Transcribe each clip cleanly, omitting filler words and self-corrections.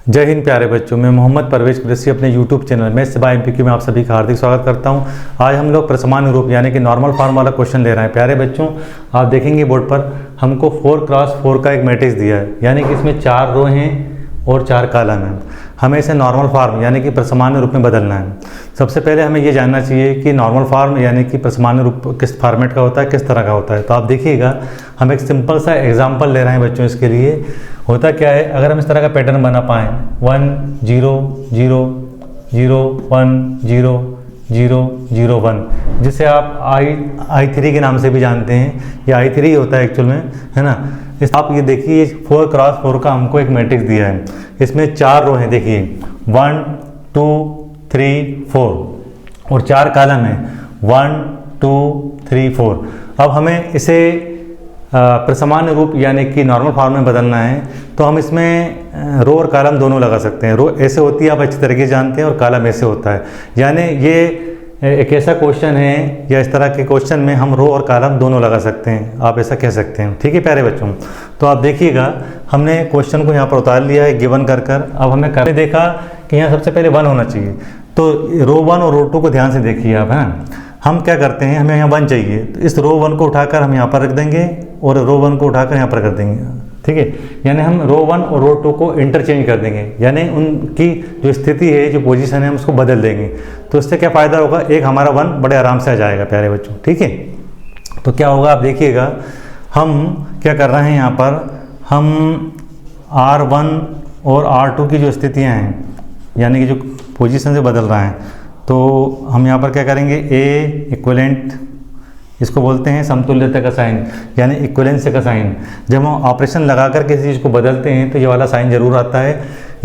जय हिंद प्यारे बच्चों, मैं मोहम्मद परवेज कुरैशी अपने YouTube चैनल में सिवा MPQ में आप सभी का हार्दिक स्वागत करता हूं। आज हम लोग प्रसमान रूप यानी कि नॉर्मल फॉर्म वाला क्वेश्चन ले रहे हैं। प्यारे बच्चों, आप देखेंगे बोर्ड पर हमको 4x4 का एक मैट्रिक्स दिया है, यानी कि इसमें 4 रो हैं और 4 कॉलम हैं। हमें इसे नॉर्मल फॉर्म यानी कि प्रसमान्य रूप में बदलना है। सबसे पहले हमें ये जानना चाहिए कि नॉर्मल फॉर्म यानी कि प्रसमान्य रूप किस फॉर्मेट का होता है, किस तरह का होता है। तो आप देखिएगा, हम एक सिंपल सा एग्जांपल ले रहे हैं बच्चों। इसके लिए होता क्या है, अगर हम इस तरह का पैटर्न बना पाएँ 1 0 0 0 1 0 0 0 1, जिसे आप I3 के नाम से भी जानते हैं। ये I3 होता है एक्चुअल में, है ना। आप ये देखिए 4x4 का हमको एक मैट्रिक्स दिया है। इसमें 4 रो हैं, देखिए 1 2 3 4 और 4 कॉलम है 1 2 3 4। अब हमें इसे प्रसमान्य रूप यानी कि नॉर्मल फॉर्म में बदलना है, तो हम इसमें रो और कॉलम दोनों लगा सकते हैं। रो ऐसे होती है, आप अच्छी तरीके से जानते हैं, और कॉलम ऐसे होता है। यानी ये एक ऐसा क्वेश्चन है, या इस तरह के क्वेश्चन में हम रो और कॉलम दोनों लगा सकते हैं, आप ऐसा कह सकते हैं। ठीक है प्यारे बच्चों, तो आप देखिएगा हमने क्वेश्चन को यहाँ पर उतार लिया है गिवन कर। अब हमें करने देखा कि यहाँ सबसे पहले 1 होना चाहिए, तो रो 1 और रो 2 को ध्यान से देखिए आप, है ना। हम क्या करते हैं, हमें यहाँ 1 चाहिए, तो इस रो 1 को उठाकर हम यहाँ पर रख देंगे और रो 1 को उठाकर यहाँ पर कर देंगे। ठीक है, यानी हम रो 1 और रो 2 को इंटरचेंज कर देंगे, यानी उनकी जो स्थिति है, जो पोजीशन है, हम उसको बदल देंगे। तो इससे क्या फ़ायदा होगा, एक हमारा 1 बड़े आराम से आ जाएगा प्यारे बच्चों। ठीक है, तो क्या होगा आप देखिएगा, हम क्या कर रहे हैं यहाँ पर, हम R1 और R2 की जो स्थितियाँ हैं, यानी कि जो पोजीशन से बदल रहा है, तो हम यहाँ पर क्या करेंगे, A इक्विवेलेंट, इसको बोलते हैं समतुल्यता का साइन, यानी इक्विवेलेंस का साइन। जब हम ऑपरेशन लगाकर किसी चीज़ को बदलते हैं तो ये वाला साइन जरूर आता है।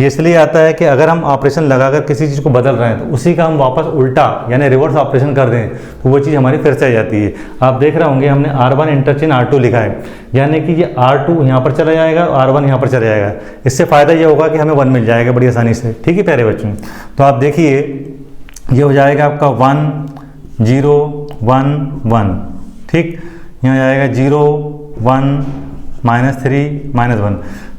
ये इसलिए आता है कि अगर हम ऑपरेशन लगाकर किसी चीज़ को बदल रहे हैं तो उसी का हम वापस उल्टा यानी रिवर्स ऑपरेशन कर दें तो वो चीज़ हमारी फिर से आ जाती है। आप देख रहे होंगे हमने R1 इंटरचेंज R2 लिखा है, यानी कि ये R2 यहाँ पर चला जाएगा और R1 यहाँ पर चला जाएगा। इससे फ़ायदा ये होगा कि हमें 1 मिल जाएगा बड़ी आसानी से। ठीक है प्यारे बच्चों, तो आप देखिए ये हो जाएगा आपका 1 0 1 1। ठीक, यहाँ जाएगा 0 1 -3 -1।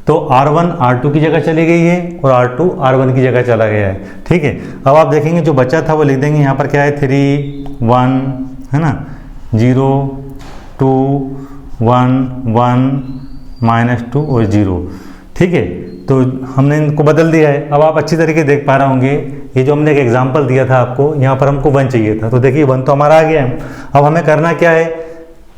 तो R1 R2 की जगह चली गई है और R2 R1 की जगह चला गया है। ठीक है, अब आप देखेंगे जो बचा था वो लिख देंगे यहाँ पर, क्या है 3 1, है ना, 0 2 1 1 -2 और 0। ठीक है, तो हमने इनको बदल दिया है। अब आप अच्छी तरीके देख पा रहे होंगे, ये जो हमने एक एग्जांपल दिया था आपको, यहाँ पर हमको 1 चाहिए था, तो देखिए 1 तो हमारा आ गया है। अब हमें करना क्या है,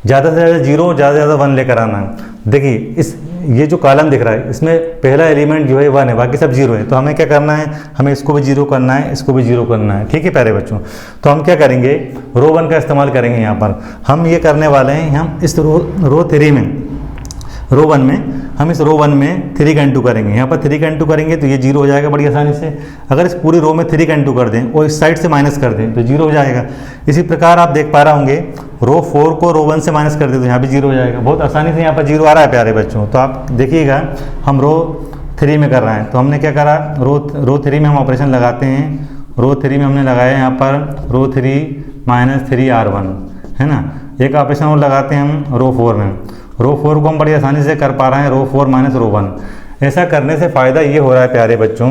ज़्यादा से ज़्यादा 0, ज़्यादा से ज़्यादा 1 लेकर आना है। देखिए ये जो कॉलम दिख रहा है, इसमें पहला एलिमेंट जो है 1 है, बाकी सब 0 है। तो हमें क्या करना है, हमें इसको भी 0 करना है, इसको भी 0 करना है। ठीक है प्यारे बच्चों, तो हम क्या करेंगे, रो 1 का इस्तेमाल करेंगे। यहाँ पर हम ये करने वाले हैं, हम इस रो 3 में, रो 1 में हम इस रो 1 में 3 का इंटू करेंगे। यहाँ पर 3 का इंटू करेंगे तो ये 0 हो जाएगा बड़ी आसानी से। अगर इस पूरी रो में 3 का इंटू कर दें और इस साइड से माइनस कर दें तो 0 हो जाएगा। इसी प्रकार आप देख पा रहे होंगे, रो 4 को रो 1 से माइनस कर दें तो यहाँ भी 0 हो जाएगा। बहुत आसानी से यहाँ पर 0 आ रहा है प्यारे बच्चों। तो आप देखिएगा, हम रो 3 में कर रहे हैं, तो हमने क्या करा, रो 3 में हम ऑपरेशन लगाते हैं। रो 3 में हमने लगाया यहाँ पर रो 3 -3 R1, है ना। एक ऑपरेशन और लगाते हैं हम रो 4 में। रो 4 को हम बड़ी आसानी से कर पा रहे हैं, रो 4 रो 1। ऐसा करने से फ़ायदा ये हो रहा है प्यारे बच्चों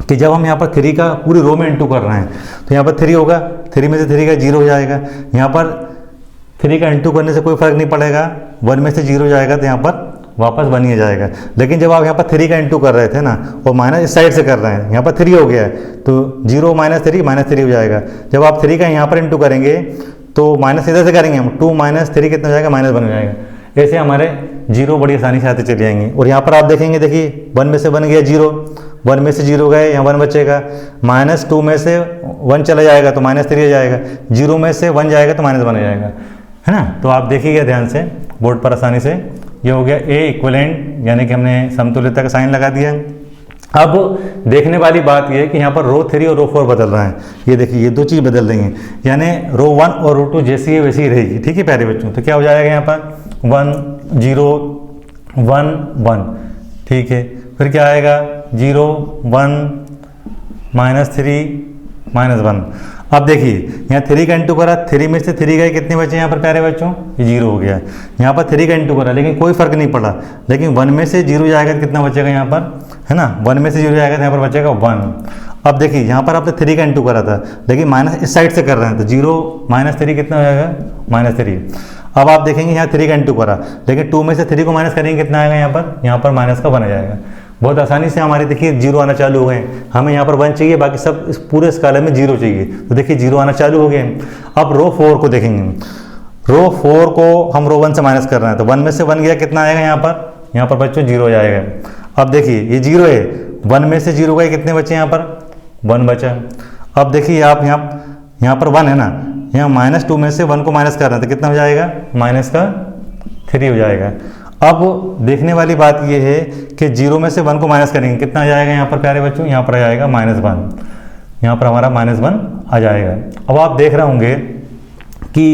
कि जब हम यहाँ पर 3 का पूरी रो में इंटू कर रहे हैं तो यहाँ पर 3 होगा, 3 में से 3 का 0 हो जाएगा। यहाँ पर 3 का इंटू करने से कोई फ़र्क नहीं पड़ेगा, 1 में से 0 जाएगा तो यहाँ पर वापस 1 ही जाएगा। लेकिन जब आप यहाँ पर 3 का इंटू कर रहे थे ना, और माइनस इस साइड से कर रहे हैं, यहाँ पर 3 हो गया है, तो 0 -3 हो जाएगा। जब आप 3 का यहाँ पर इंटू करेंगे तो माइनस इधर से करेंगे हम, 2 -3 कितना हो जाएगा, -1 हो जाएगा। ऐसे हमारे 0 बड़ी आसानी से आते चले जाएंगे। और यहाँ पर आप देखेंगे, देखिए 1 में से 1 गया 0, 1 में से 0 गए, यहाँ 1 बचेगा। -2 में से 1 चला जाएगा तो -3 हो जाएगा। 0 में से 1 जाएगा तो -1 हो जाएगा, है ना। तो आप देखिएगा ध्यान से बोर्ड पर आसानी से, ये हो गया A इक्विवेलेंट, यानी कि हमने समतुल्यता का साइन लगा दिया। अब देखने वाली बात यह है कि यहाँ पर रो 3 और रो 4 बदल रहा है। ये देखिए ये 2 चीज़ बदल रही हैं, यानी रो 1 और रो 2 जैसी है वैसी ही रहेगी। ठीक है प्यारे बच्चों, तो क्या हो जाएगा यहाँ पर 1 0 1 1। ठीक है, फिर क्या आएगा 0 1 -3 -1। अब देखिए यहाँ 3 का इंटू करा, 3 में से 3 गए, कितने बचे यहाँ पर प्यारे बच्चों, ये 0 हो गया। यहाँ पर 3 का इंटू करा लेकिन कोई फर्क नहीं पड़ा, लेकिन 1 में से 0 जाएगा तो कितना बचेगा यहाँ पर, है ना, 1 में से 0 जाएगा तो यहाँ पर बचेगा 1। अब देखिए यहाँ पर आपने 3 का इंटू करा था, देखिए माइनस इस साइड से कर रहे हैं तो 0 माइनस 3 कितना हो जाएगा, -3। अब आप देखेंगे यहाँ 3 का इंटू करा, लेकिन 2 में से 3 को माइनस करेंगे कितना आएगा, यहाँ पर माइनस का 1 आ जाएगा। बहुत आसानी से हमारे देखिए 0 आना चालू हो गए। हमें यहाँ पर 1 चाहिए, बाकी सब इस पूरे स्कालर में 0 चाहिए, तो देखिए 0 आना चालू हो गए। अब रो 4 को देखेंगे, रो 4 को हम रो 1 से माइनस कर रहे हैं, तो 1 में से 1 गया कितना आएगा, यहाँ पर बच्चों 0 हो जाएगा। अब देखिए ये 0 है, 1 में से 0 गए, कितने बचे यहाँ पर, 1 बचा। अब देखिए आप यहाँ पर 1 है ना, यहाँ -2 में से 1 को माइनस कर रहे हैं तो कितना हो जाएगा, -3 हो जाएगा। अब देखने वाली बात ये है कि 0 में से 1 को माइनस करेंगे, कितना आ जाएगा यहाँ पर प्यारे बच्चों, यहाँ पर आ जाएगा -1, यहाँ पर हमारा -1 आ जाएगा। अब आप देख रहे होंगे कि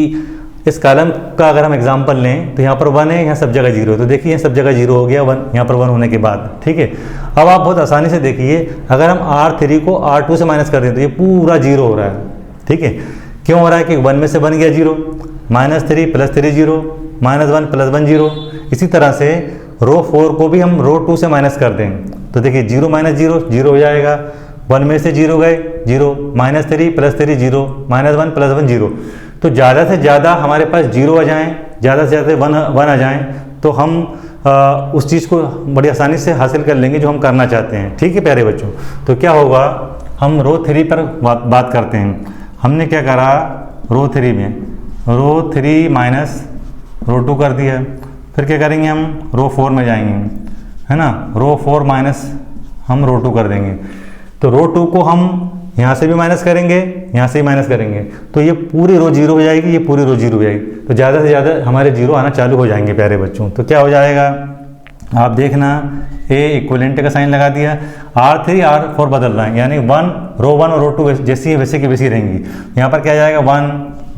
इस कॉलम का अगर हम एग्जाम्पल लें तो यहाँ पर 1 है, यहाँ सब जगह 0 है, तो देखिए सब जगह 0 हो गया 1, यहाँ पर 1 होने के बाद, ठीक है। अब आप बहुत आसानी से देखिए, अगर हम R3 को R2 से माइनस कर दें तो ये पूरा 0 हो रहा है, ठीक है। क्यों हो रहा है कि 1 में से 1 गया 0, -3 + 3 0, -1 + 1 0। इसी तरह से रो 4 को भी हम रो 2 से माइनस कर दें तो देखिए 0 - 0 0 हो जाएगा, 1 में से 0 गए 0, -3 + 3 0, -1 + 1 0। तो ज़्यादा से ज़्यादा हमारे पास 0 आ जाएँ, ज़्यादा से ज़्यादा 1 आ जाएँ, तो हम उस चीज़ को बड़ी आसानी से हासिल कर लेंगे जो हम करना चाहते हैं, ठीक है प्यारे बच्चों। तो क्या होगा, हम रो 3 पर बात करते हैं। हमने क्या करा, रो 3 में रो 3 माइनस रो 2 कर दिया, फिर क्या करेंगे, हम रो 4 में जाएंगे, है ना, रो 4 माइनस हम रो 2 कर देंगे, तो रो 2 को हम यहाँ से भी माइनस करेंगे, यहाँ से भी माइनस करेंगे, तो ये पूरी रो 0 हो जाएगी, ये पूरी रो 0 हो जाएगी, तो ज़्यादा से ज़्यादा हमारे 0 आना चालू हो जाएंगे प्यारे बच्चों। तो क्या हो जाएगा, आप देखना, ए इक्विवेलेंट का साइन लगा दिया, R3 R4 बदल रहा है, यानी रो 1 और रो 2 जैसी है वैसे की वैसी रहेंगी। यहाँ पर क्या आ जाएगा, 1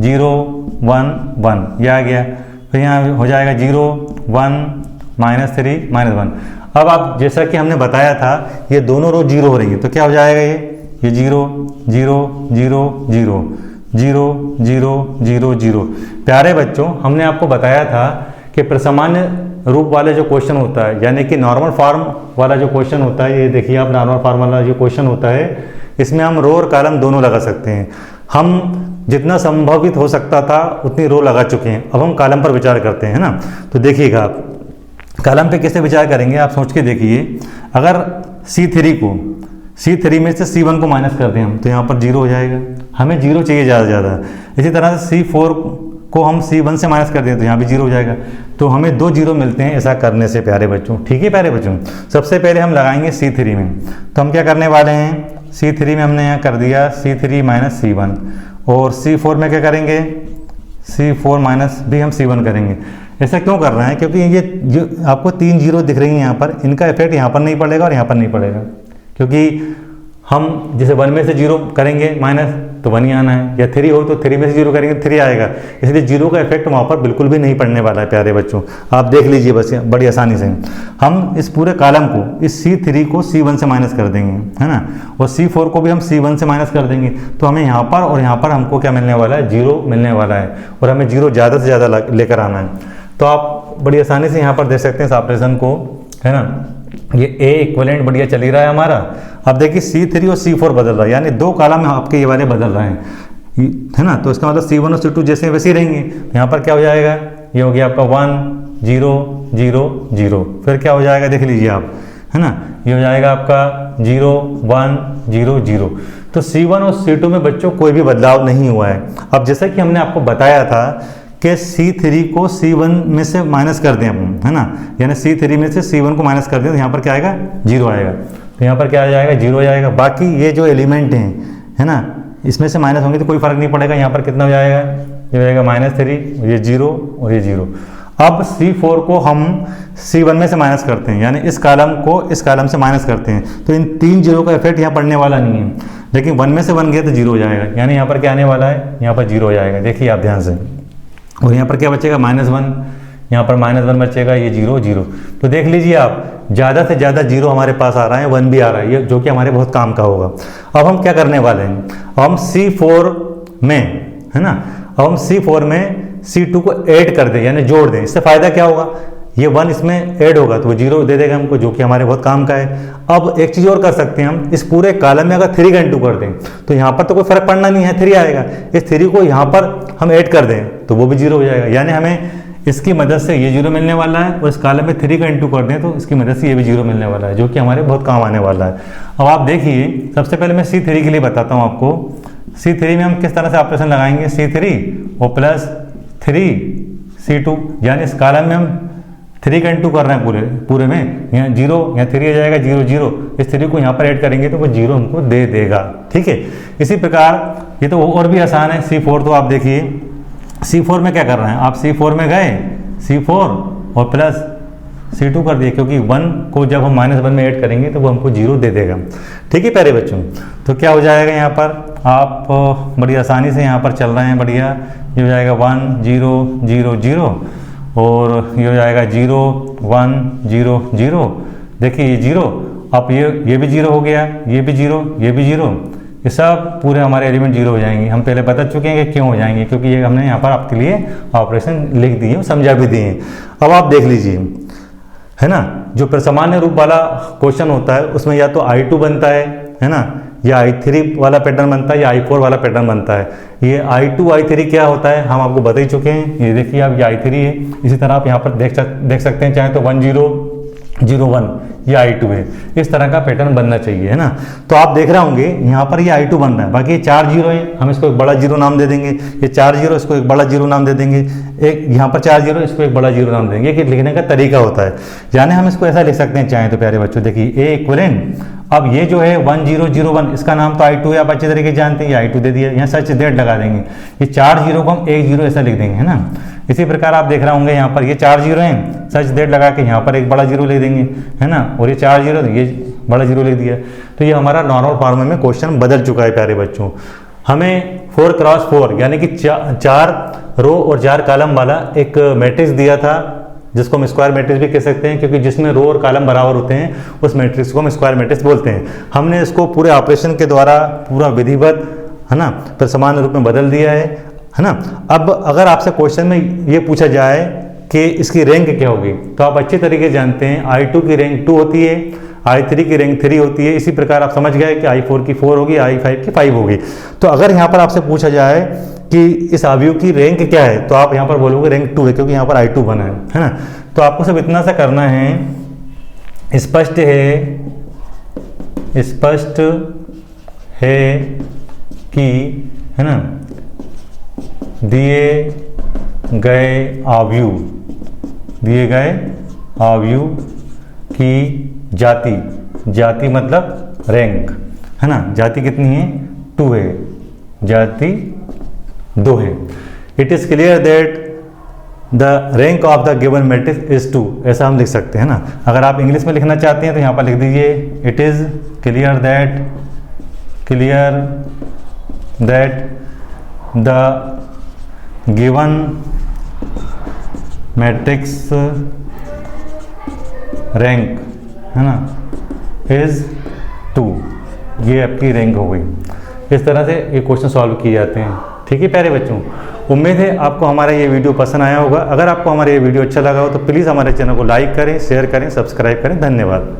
0 1 1, ये आ गया। फिर यहाँ हो जाएगा 0 1 -3 -1। अब आप जैसा कि हमने बताया था, ये दोनों रो 0 हो रही है, तो क्या हो जाएगा, ये 0 0 0 0 0 0 0 0। प्यारे बच्चों, हमने आपको बताया था कि प्रसामान्य रूप वाले जो क्वेश्चन होता है, यानी कि नॉर्मल फॉर्म वाला जो क्वेश्चन होता है, ये देखिए आप, नॉर्मल फॉर्म वाला जो क्वेश्चन होता है, इसमें हम रो और कॉलम दोनों लगा सकते हैं। हम जितना संभावित हो सकता था उतनी रो लगा चुके हैं, अब हम कॉलम पर विचार करते हैं ना। तो देखिएगा आप कॉलम पे कैसे विचार करेंगे, आप सोच के देखिए। अगर C3 में से C1 को माइनस कर दें हम, तो यहाँ पर 0 हो जाएगा, हमें 0 चाहिए ज़्यादा से ज़्यादा। इसी तरह से C4 को हम C1 से माइनस कर दें तो यहाँ भी 0 हो जाएगा, तो हमें 2 0 मिलते हैं ऐसा करने से प्यारे बच्चों, ठीक है प्यारे बच्चों। सबसे पहले हम लगाएंगे C3 में, तो हम क्या करने वाले हैं, C3 में हमने यहाँ कर दिया C3 - C1, और C4 में क्या करेंगे, C4 माइनस भी हम C1 करेंगे। ऐसा क्यों कर रहे हैं, क्योंकि ये जो आपको 3 0 दिख रही हैं यहाँ पर, इनका इफेक्ट यहाँ पर नहीं पड़ेगा और यहाँ पर नहीं पड़ेगा, क्योंकि हम जैसे 1 में से 0 करेंगे माइनस तो 1 ही आना है, या 3 हो तो 3 में से 0 करेंगे 3 आएगा, इसलिए 0 का इफेक्ट वहाँ पर बिल्कुल भी नहीं पड़ने वाला है प्यारे बच्चों। आप देख लीजिए बस बड़ी आसानी से हम इस पूरे कॉलम को, इस C3 को C1 से माइनस कर देंगे, है ना, और C4 को भी हम C1 से माइनस कर देंगे, तो हमें यहाँ पर और यहाँ पर हमको क्या मिलने वाला है, 0 मिलने वाला है, और हमें 0 ज़्यादा से ज़्यादा लेकर आना है। तो आप बड़ी आसानी से यहाँ पर देख सकते हैं इस ऑपरेशन को, है ना, ये ए इक्विवेलेंट बढ़िया चल ही रहा है हमारा। अब देखिए C3 और C4 बदल रहा है, यानी 2 कॉलम आपके ये वाले बदल रहे हैं, है ना, तो इसका मतलब C1 और C2 जैसे वैसे ही रहेंगे। यहाँ पर क्या हो जाएगा, ये हो गया आपका 1 0 0 0, फिर क्या हो जाएगा देख लीजिए आप, है ना, ये हो जाएगा आपका 0 1 0 0। तो C1 और C2 में बच्चों कोई भी बदलाव नहीं हुआ है। अब जैसा कि हमने आपको बताया था कि C3 को C1 में से माइनस कर दें हम, है ना, यानी C3 में से C1 को माइनस कर दें तो यहाँ पर क्या आएगा, 0 आएगा, तो यहाँ पर क्या आ जाएगा, 0 आएगा। बाकी ये जो एलिमेंट हैं, है ना, इसमें से माइनस होंगे तो कोई फर्क नहीं पड़ेगा, यहाँ पर कितना हो जाएगा, ये हो जाएगा -3, ये 0 और ये 0। अब C4 को हम C1 में से माइनस करते हैं, यानी इस कॉलम को इस कॉलम से माइनस करते हैं, तो इन 3 0 का इफेक्ट यहाँ पड़ने वाला नहीं है, लेकिन 1 में से 1 गया तो 0 हो जाएगा, यानी यहाँ पर क्या आने वाला है, यहाँ पर 0 हो जाएगा, देखिए आप ध्यान से। और यहाँ पर क्या बचेगा, -1, यहाँ पर -1 बचेगा, ये 0 0। तो देख लीजिए आप, ज़्यादा से ज़्यादा 0 हमारे पास आ रहा है, 1 भी आ रहा है, ये जो कि हमारे बहुत काम का होगा। अब हम क्या करने वाले हैं, हम C4 में, है ना, अब हम C4 में C2 को ऐड कर दें, यानी जोड़ दें। इससे फ़ायदा क्या होगा, ये 1 इसमें ऐड होगा तो वो 0 दे देगा हमको, जो कि हमारे बहुत काम का है। अब एक चीज़ और कर सकते हैं हम, इस पूरे कॉलम में अगर 3 का इंटू कर दें तो यहाँ पर तो कोई फर्क पड़ना नहीं है, 3 आएगा। इस 3 को यहाँ पर हम ऐड कर दें तो वो भी 0 हो जाएगा, यानी हमें इसकी मदद से ये 0 मिलने वाला है, और इस कॉलम में 3 का इंटू कर दें तो इसकी मदद से ये भी 0 मिलने वाला है, जो कि हमारे बहुत काम आने वाला है। अब आप देखिए, सबसे पहले मैं C3 के लिए बताता हूँ आपको। C3 में हम किस तरह से ऑपरेशन लगाएंगे, C3 और प्लस 3C2, यानी इस कॉलम में हम 3 का इंटू कर रहे हैं पूरे में, यहाँ 0 यहाँ 3 आ जाएगा, 0 0, इस 3 को यहाँ पर ऐड करेंगे तो वो 0 हमको दे देगा, ठीक है। इसी प्रकार ये तो और भी आसान है, C4 तो आप देखिए C4 में क्या कर रहे हैं आप, C4 में गए, C4 और प्लस C2 कर दिए, क्योंकि 1 को जब हम -1 में ऐड करेंगे तो वो हमको 0 दे देगा, ठीक है प्यारे बच्चों। तो क्या हो जाएगा यहाँ पर, आप बड़ी आसानी से यहाँ पर चल रहे हैं, बढ़िया। ये हो जाएगा 1 0 0 0 और ये हो जाएगा 0 1 0 0। देखिए ये 0, अब ये भी 0 हो गया, ये भी 0, ये भी 0, ये सब पूरे हमारे एलिमेंट 0 हो जाएंगे। हम पहले बता चुके हैं कि क्यों हो जाएंगे, क्योंकि ये हमने यहाँ पर आपके लिए ऑपरेशन लिख दिए, समझा भी दिए। अब आप देख लीजिए, है ना, जो सामान्य रूप वाला क्वेश्चन होता है उसमें या तो I2 बनता है ना, या I3 वाला पैटर्न बनता है, या I4 वाला पैटर्न बनता है। ये I2 I3 क्या होता है हम आपको बता ही चुके हैं, ये देखिए आप, ये I3 है। इसी तरह आप यहाँ पर देख सकते हैं, चाहे तो 1 0 0 1 ये I2 है, इस तरह का पैटर्न बनना चाहिए, है ना। तो आप देख रहे होंगे यहाँ पर ये I2 बन रहा है, बाकी ये 4 0 है, हम इसको एक बड़ा 0 नाम दे देंगे, ये 4 0 इसको एक बड़ा 0 नाम दे देंगे, एक यहाँ पर 4 0 इसको एक बड़ा 0 नाम देंगे, कि लिखने का तरीका होता है। यानी हम इसको ऐसा लिख सकते हैं चाहे तो प्यारे बच्चों, देखिए A इक्विवेलेंट, अब ये जो है 1 0 0 1 इसका नाम तो I2 है, आप अच्छे तरीके से जानते हैं, ये I2 दे दिया, यहाँ सच डेट लगा देंगे, ये 4 0 को हम 1 0 ऐसा लिख देंगे, है ना। इसी प्रकार आप देख रहे होंगे यहाँ पर ये 4 0 हैं, सच डेट लगा के यहाँ पर एक बड़ा 0 ले देंगे, है ना, और ये 4 0 ये बड़ा 0 लिख दिया। तो ये हमारा नॉर्मल फॉर्म में क्वेश्चन बदल चुका है प्यारे बच्चों। हमें 4x4 यानी कि 4 रो और 4 कॉलम वाला एक मैट्रिक्स दिया था, जिसको हम स्क्वायर मैट्रिक्स भी कह सकते हैं, क्योंकि जिसमें रो और कॉलम बराबर होते हैं उस मैट्रिक्स को हम स्क्वायर मैट्रिक्स बोलते हैं। हमने इसको पूरे ऑपरेशन के द्वारा पूरा विधिवत, है ना, फिर समान रूप में बदल दिया है ना। अब अगर आपसे क्वेश्चन में ये पूछा जाए कि इसकी रैंक क्या होगी, तो आप अच्छे तरीके से जानते हैं I2 की रैंक 2 होती है, I3 की रैंक 3 होती है। इसी प्रकार आप समझ गए कि I4 की 4 होगी, I5 की 5 होगी। तो अगर यहाँ पर आपसे पूछा जाए कि इस अवयव की रैंक क्या है, तो आप यहाँ पर बोलोगे रैंक 2 है, क्योंकि यहाँ पर I2 बना है ना। तो आपको सब इतना सा करना है, स्पष्ट है कि, है ना, दिए गए अवयव की जाति मतलब रैंक, है ना, जाति कितनी है 2 है, जाति 2 है। It is clear that the rank of the given matrix is 2, ऐसा हम लिख सकते हैं ना। अगर आप इंग्लिश में लिखना चाहते हैं तो यहाँ पर लिख दीजिए, it is clear that the given matrix rank, है ना, इज 2, ये आपकी रैंक हो गई। इस तरह से ये क्वेश्चन सॉल्व किए जाते हैं, ठीक है प्यारे बच्चों। उम्मीद है आपको हमारा ये वीडियो पसंद आया होगा। अगर आपको हमारा ये वीडियो अच्छा लगा हो तो प्लीज़ हमारे चैनल को लाइक करें, शेयर करें, सब्सक्राइब करें। धन्यवाद।